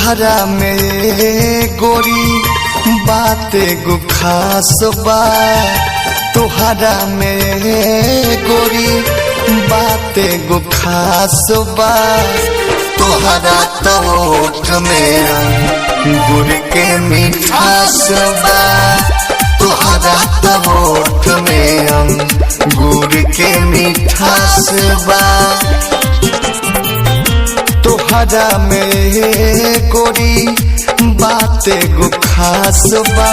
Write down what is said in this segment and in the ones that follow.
तुहरा में गोरी बाते गो खास बा, तुहरा में गोरी बाते गो खास बा। तुहरा तो ओठ में अंगूर के मिठास बा, तुहरा तो ओठ में अंगूर के मिठास बा। तुहरा में गोरी बाते गो खास बा,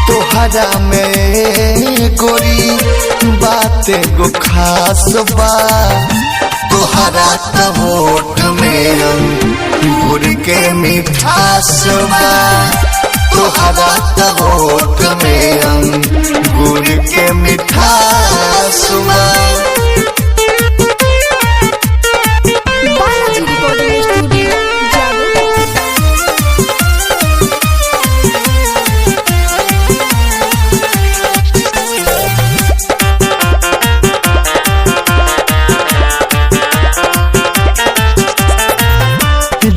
तुहरा में गोरी बाते गो खास बा। तुहरा तो होठ में अंगूर के मिठास बा, तुहरा तो होठ में अंगूर के मिठास बा।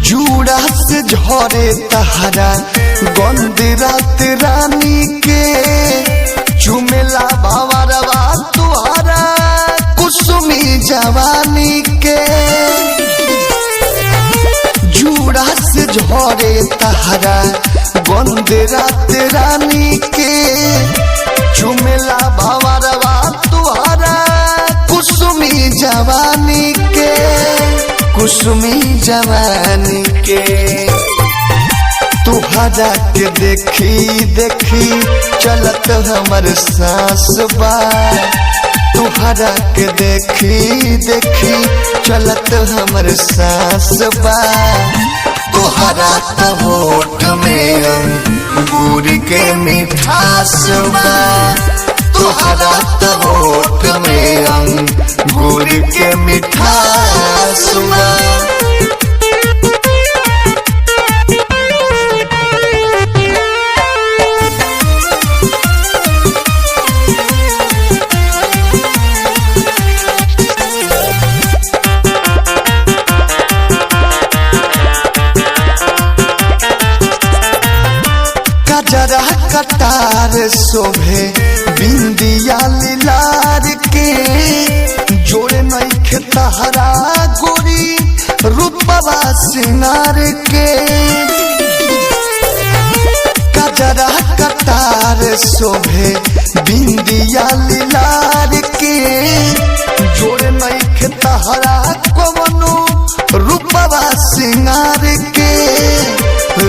जूड़ा से झरे तहरा गंद रात रानी के, चुमेला बावरवा तुहरा कुसुमी जवानी के। जूड़ा से झरे तहरा गंद रात रानी के, चुमेला बावरवा तुहरा कुसुमी जवानी के, कुसुमी जवानी के। तुहरा के देखी देखी चलत हमर सांस बा, तुहरा के देखी देखी चलत हमर सांस बा। तुहरा तो होठ में अंगूर के मिठास बा, तुहरा तो होठ में अंगूर के मिठास बा। जरा कटार शोभे बिंदिया लीलार के, जोड़े नइखे तहरा गोरी रूपवा सिंगार के। कजरा कटार शोभे बिंदिया लीलार के, जोड़े नइखे तहरा कवनो रूपवा सिंगार के,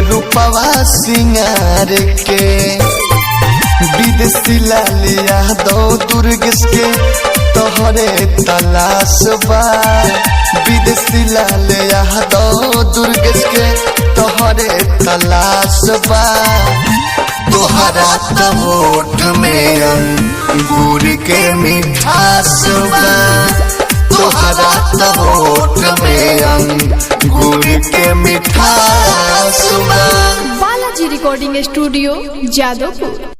रूपवा सिंगार के। विदेशी लालिया दो दुर्गेश के तोहरे तलाश बा, विदेशी लालिया दो दुर्गेश के तोहरे तलाश बा। तुहरा तो होठ में अंगूर के मिठास बा, तुहरा तो होठ में अंगूर के मिठास बा। Balaji recording studio Jadavpur.